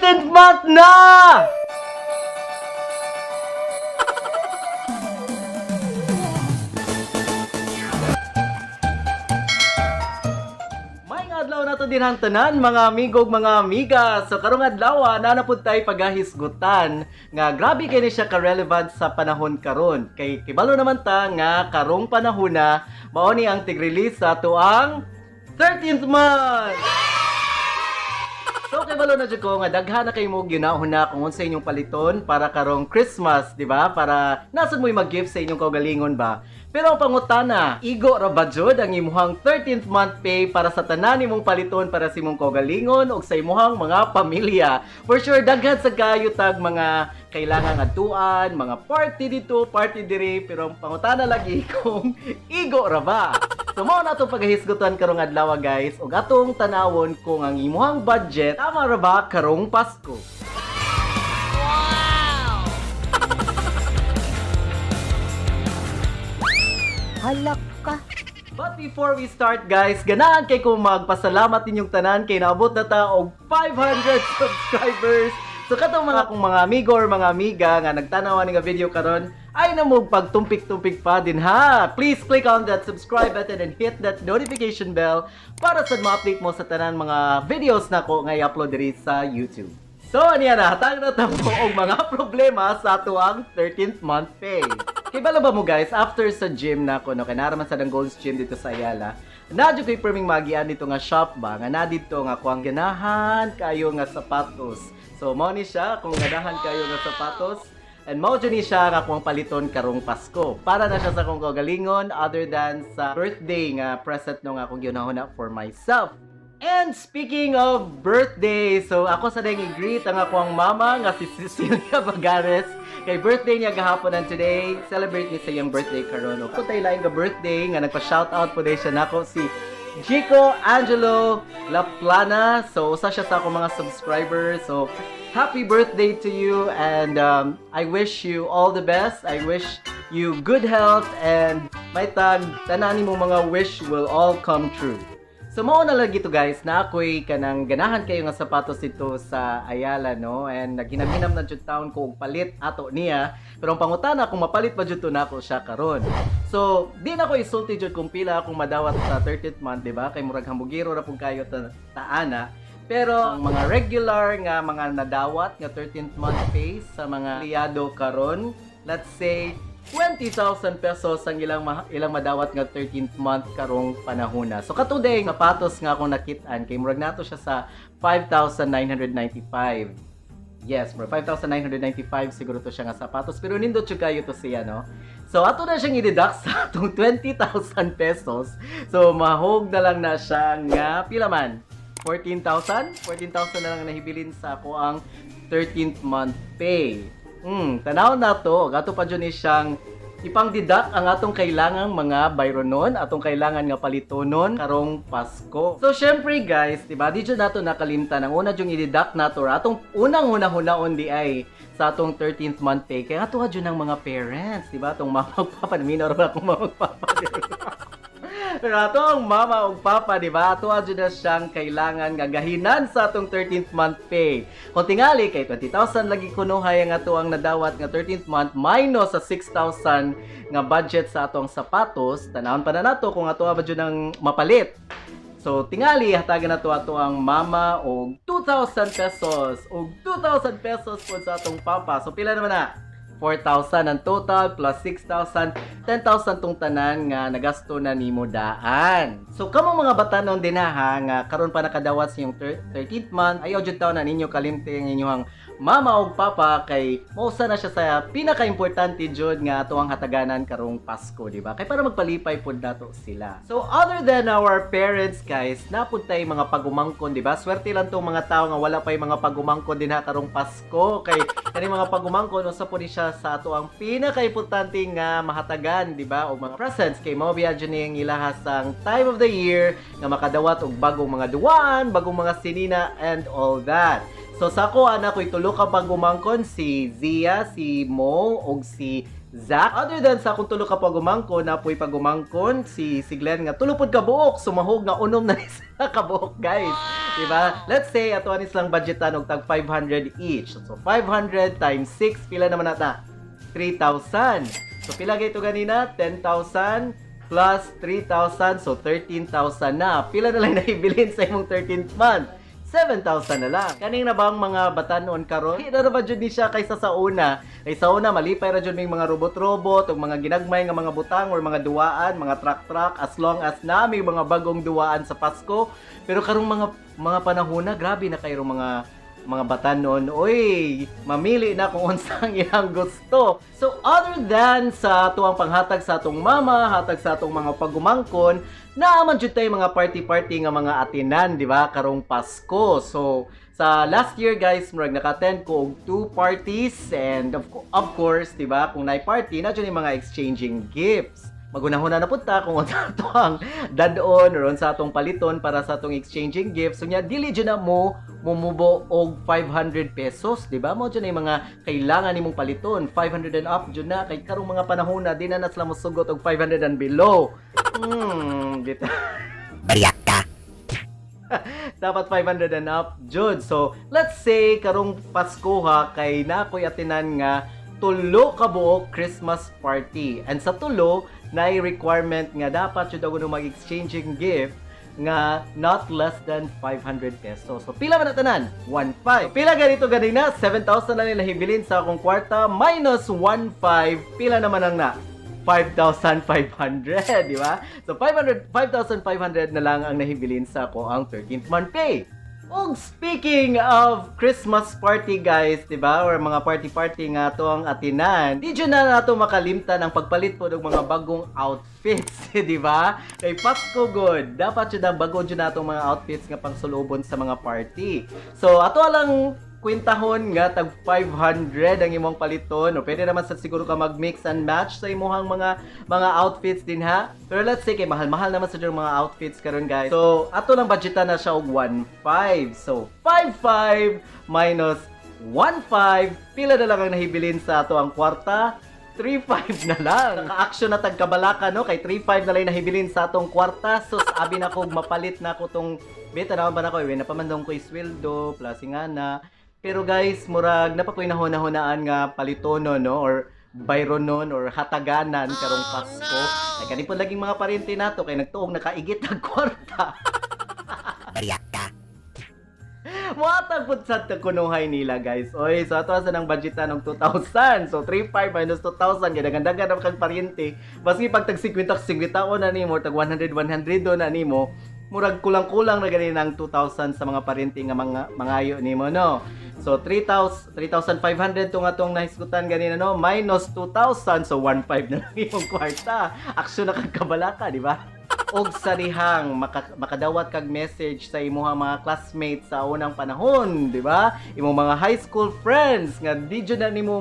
13th month na! Adlaw na to din ang tanan mga amigog mga amiga. So karong adlaw na napud tay pagahisgutan nga grabe kay ni siya ka-relevant sa panahon karon. Kay kibalo naman ta nga karong panahon na mao ni ang tig-release sa ato ang 13th month. So kibalo na jud ko nga daghan na kay mo ginahuna kung unsa inyong paliton para karong Christmas, di ba? Para nasud mo mag-gift sa inyong kaugalingon ba? Pero ang pangutana, igo ra ba jud ang imuhang 13th month pay para sa tanan nimong paliton para sa imong kaugalingon o sa imuhang mga pamilya? For sure, daghan sa kayo tag mga kailangang adtuan, mga party dito, party diri, pero ang pangutana lagi kung igo ra ba? So mao na itong paghahisgutan karong adlaw guys, ug atong tanawon kung ang imuhang budget tama ra ba karong Pasko. Halak ka. But before we start guys, ganahan kay kong magpasalamat ninyong tanan kay naabot na ta og 500 subscribers. So katong mga akong mga amigo or mga amiga nga nagtanaw ni nga video karon ay namog pagtumpik-tumpik pa din ha. Please click on that subscribe button and hit that notification bell para sa ma-update mo sa tanan mga videos nako nga i-upload diri sa YouTube. So aniya na, hatag na ta mo og mga problema sa ato ang 13th month pay. Kay bala ba mo guys, after sa gym na ko, no, kay naraman sa Gold's Gym dito sa Ayala, nadyo kay perming magian dito nga shop ba, nga na dito nga kuang ganahan kayo nga sapatos. So mao ni siya kung ganahan kayo nga sapatos, and mao ni siya nga kuang paliton karong Pasko. Para na siya sa kong kagalingon other than sa birthday nga present no nga akong ginahuna for myself. And speaking of birthday, so ako sa dahil i-greet ang akong mama nga si Cecilia Bagares. Kay birthday niya gahapon and today, celebrate niya sa iyang birthday karon. O kung tayo lang birthday nga nagpa-shoutout po din siya nako si Chico Angelo Laplana. So usa siya sa akong mga subscribers. So happy birthday to you and I wish you all the best. I wish you good health and may tanan mo mga wish will all come true. So mao na lagi to guys na ako'y kanang ganahan kayo nga sapatos ito sa Ayala no, and naghinam-hinam na jud taon ko og palit ato niya, pero ang pangutana kung mapalit pa jud to nako siya karon. So di na ko isulti jud kung pila akong madawat sa 30th month, di ba? Kay murag hambugiro ra pud kayo taana. Pero ang mga regular nga mga nadawat nga 13th month pay sa mga liyado karon, let's say 20,000 pesos ang ilang madawat nga 13th month karong panahona. So katuday sapatos nga akong nakit-an kay murag nato siya sa 5,995. Yes, bro, 5,995 siguro to siya nga sapatos, pero nindot jud kayo to siya no. So ato na siyang i-deduct sa atong 20,000 pesos. So mahog na lang na siya nga pila man 14,000 na lang nahibilin sa ako ang 13th month pay. Tanaw na to, gato pa dyan siyang ipang-deduct ang atong kailangang mga bayronon, atong kailangan nga palitonon karong Pasko. So syempre guys, diba, di dyan nato nakalimtan, ang una dyan i-deduct nato, atong unang hunaon di ay sa atong 13th month pay, kaya ato dyan ang mga parents, diba, atong mama-papa, naminaw rin akong mama-papa. Pero ato ang mama o papa, di ba? Ato adyo na siyang kailangan gagahinan sa atong 13th month pay. Kung tingali kay 20,000 lagi kunuhay ang ato ang nadawat nga 13th month minus sa 6,000 nga budget sa atong sapatos, tanawon pa na nato kung ato adyo nang mapalit. So tingali hatagan nato ato ang mama og 2,000 pesos og 2,000 pesos po sa atong papa. So pila naman na? 4,000 ang total plus 6,000, 10,000 tong tanan nga nagasto na nimo daan. So kamo mga batanon din ha nga karon pa nakadawat sa yung 13th month, ayaw jud taon na ninyo kalimti ang inyong mama o papa kay mausa na siya sa pinaka-importante jud nga ato ang hataganan karong Pasko, di ba? Kay para magpalipay pud nato sila. So other than our parents guys, napud tay mga pagumangkon, di ba? Swerte lang tong mga tao nga wala pay mga pagumangkon din ha karong Pasko kay kani mga pagumangkon usa po ni siya sa ato ang pinaka-importante nga mahatagan, di ba? O mga presents kay mao biya jud ning ilahasang time of the year nga makadawat og bagong mga duwaan, bagong mga sinina and all that. So sa ako anak ko'y tulo ka pagumangkon, si Zia, si Mo, og si Zach. Other than sa akong tulo ka pagumangkon, napoy pagumangkon si Glenn nga tulo pod ka buok, sumahog nga unom na ni sila ka buok guys. Diba? Let's say ato anis lang budgetan og tag 500 each. So 500 times 6 pila naman nata? 3,000. So pila gayto ganina? 10,000 plus 3,000, so 13,000 na. Pila na lang naibilin sa imong 13th month? 7,000 na lang. Kaning na bang mga batanon karon? Hindi na ba jud ni siya kaysa sa una? Kay sa una malipay ra jud may mga robot-robot ug mga ginagmay nga mga butang or mga duwaan, mga truck-truck, as long as na may mga bagong duwaan sa Pasko. Pero karong mga panahon na grabe na kayo mga batanon, oy, mamili na kung unsang ilang gusto. So, other than sa tuwang panghatag sa atong mama, hatag sa atong mga pagumangkon, naaman jud tay mga party-party nga mga atinan, di ba? Karong Pasko. So, sa last year, guys, murag naka-attend ko og 2 parties and of course, di ba? Kung naay party, na jud mga exchanging gifts. Magunahon na punta kung unsa ato ang dadon or unsa atong paliton para sa atong exchanging gifts. So nya dili jud na mo mumubo og 500 pesos, di ba? Mo jud na yung mga kailangan nimong paliton, 500 and up jud na kay karong mga panahon na di na sila mosugot og 500 and below. Dito. Bariyak ka. Dapat 500 and up jud. So let's say karong Pasko ha kay nakoy atinan nga tulo ka buok Christmas party. And sa tulo na requirement nga dapat yun ako mag-exchanging gift nga not less than 500 pesos. So, pila man na tanan? 1,500. Pila ganito ganina? 7,000 lang nila hibilin sa akong kwarta minus 1,500. Pila naman ang na? 5,500, di ba? So, 5,500 na lang ang nahibilin sa ako ang 13th month pay. Og speaking of Christmas party guys, di ba? Or mga party-party nga to ang atinan. Di dyan na nato makalimtan ang pagpalit po ng mga bagong outfits, di ba? Kay Pasko good. Dapat yun ang bago dyan nato mga outfits nga pang sulubon sa mga party. So, ato lang kwintahon nga tag 500 ang imong paliton o pwede naman sa siguro ka mag-mix and match sa imong mga outfits din ha. Pero let's say kay mahal-mahal naman sa mga outfits karon guys. So ato lang budgetan na siya og 1,500. So 5,500 minus 1,500 pila na lang ang nahibilin sa ato ang kwarta. 3,500 na lang. Naka-action na tagkabalaka no kay 3,500 na lang nahibilin sa atong kwarta. So abi na ko mapalit na ko tong beta naman ba na ko napamandong ko isweldo plus nga na. Pero guys, murag napakoy na hunahunaan nga palitono no or bayronon or hataganan karong Pasko. Ay kani po laging mga parente nato kay nagtuog nakaigit ang kwarta. Bariyak ka. Muhatag pud sa kunuhay nila guys. Oy, so ato sa nang budgetan og 2,000. So 3,500 minus 2,000 kay dagandagan ang kang parente. Baski pag tag 50 na nimo, tag 100 do na nimo, murag kulang-kulang na ganin ang 2,000 sa mga parente nga mangayo nimo no. So 3,500 tong atong nahisgutan ganina no minus 2,000 so 1,500 na lang imong kwarta. Aksyon na kag kabalaka, di ba? Og sa dihang makadawat kag message sa imong mga classmates sa unang panahon, di ba? Imong mga high school friends nga di jud na nimo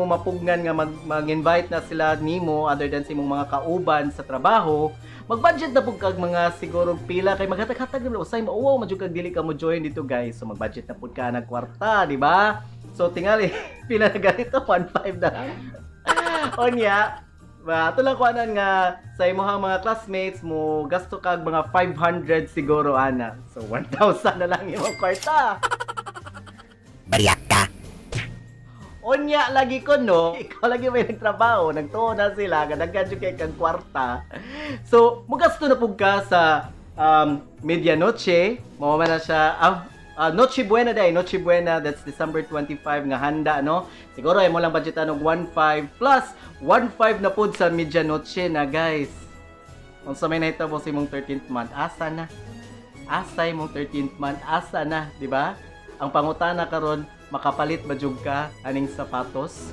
mapugnan nga mag-invite na sila nimo other than sa imong mga kauban sa trabaho. Mag-budget na pud kag mga siguro pila kay maghatag-hatag na usay mauwaw madjud kag dili ka mo join dito guys. So mag-budget na pud ka nag kwarta, di ba? So tingali pila na ganito 1,500 na lang. Onya, ato lang kuanan nga sa imong mga classmates mo gasto kag mga 500 siguro ana. So 1,000 na lang imong kwarta. Bariyak ka. Onya lagi ko no, ikaw lagi may nagtrabaho, nagtuo na sila, kadaghan jud kay kang kwarta. So, mugasto na pug ka sa medianoche, mao man na siya Noche Buena day, Noche Buena, that's December 25 nga handa no. Siguro ay mo lang budgetan og 1,500 plus 1,500 na pud sa medianoche na guys. Unsa may nahitabo sa imong 13th month? Asa na? Asa imong 13th month? Asa na, di ba? Ang pangutana karon makapalit ba jud ka aning sapatos?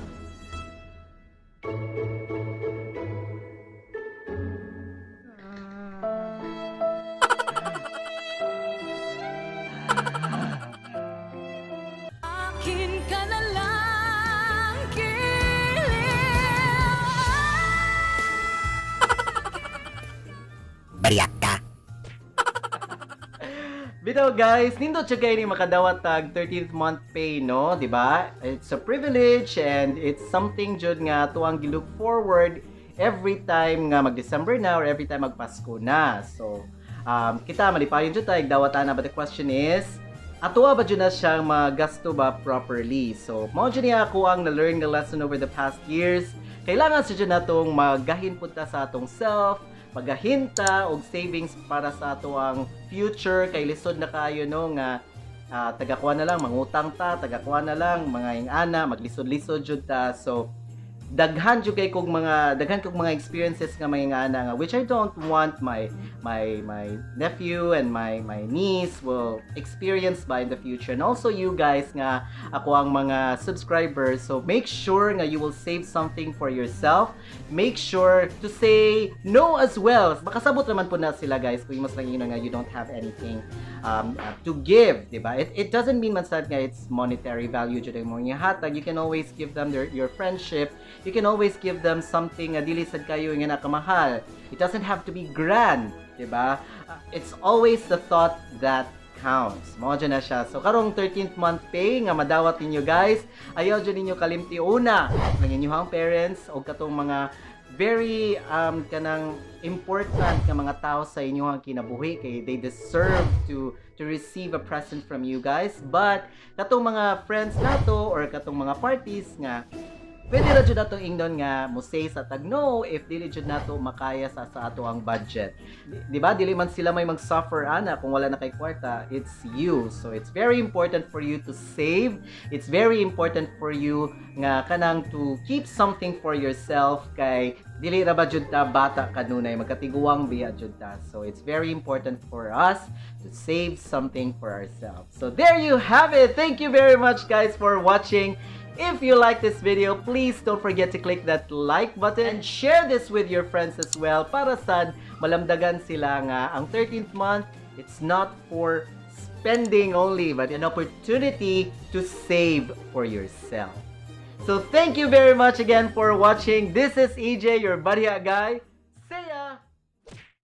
Akin ka na lang, kilim. Bariyak ka. Bitaw guys, nindot siya kayo ni makadawat tag 13th month pay no, di ba? It's a privilege and it's something jud nga tuwang gilook forward every time nga mag-December na or every time mag-Pasko na. So, kita malipayon jud tay dawatan na, but the question is atuwa ba jud na siyang magasto ba properly? So mao jud niya ako ang na-learn nga lesson over the past years. Kailangan sa jud natong magahin punta sa atong self, magahinta og savings para sa ato ang future kay lisod na kayo no nga tagakuha na lang mangutang ta, tagakuha na lang mga ingana, maglisod-lisod jud ta. So daghan jud kay kog mga experiences nga mga ingana nga which I don't want my nephew and my niece will experience by in the future, and also you guys nga ako ang mga subscribers. So make sure nga you will save something for yourself. Make sure to say no as well. Makasabot naman po na sila guys kung mas lang nga you don't have anything to give, diba? It doesn't mean man sad nga it's monetary value jud mo hatag. You can always give them your friendship. You can always give them something dili sad kayo nga nakamahal. It doesn't have to be grand, diba? It's always the thought that counts. Mao dyan na siya. So karong 13th month pay nga madawat ninyo guys, ayaw dyan ninyo kalimti una ng inyong parents o katong mga very kanang important nga mga tao sa inyong kinabuhi kay they deserve to receive a present from you guys. But katong mga friends nato or katong mga parties nga pwede ra jud nato ingnon nga mo say sa tag no if dili jud nato makaya sa ato ang budget. Di ba? Dili man sila may mag-suffer ana kung wala na kay kwarta. It's you. So it's very important for you to save. It's very important for you nga kanang to keep something for yourself kay dili ra ba jud ta bata kanunay magkatiguang biya jud ta. So it's very important for us to save something for ourselves. So there you have it. Thank you very much guys for watching. If you like this video, please don't forget to click that like button and share this with your friends as well para sad malamdagan sila nga ang 13th month, it's not for spending only but an opportunity to save for yourself. So thank you very much again for watching. This is EJ, your Bariya guy.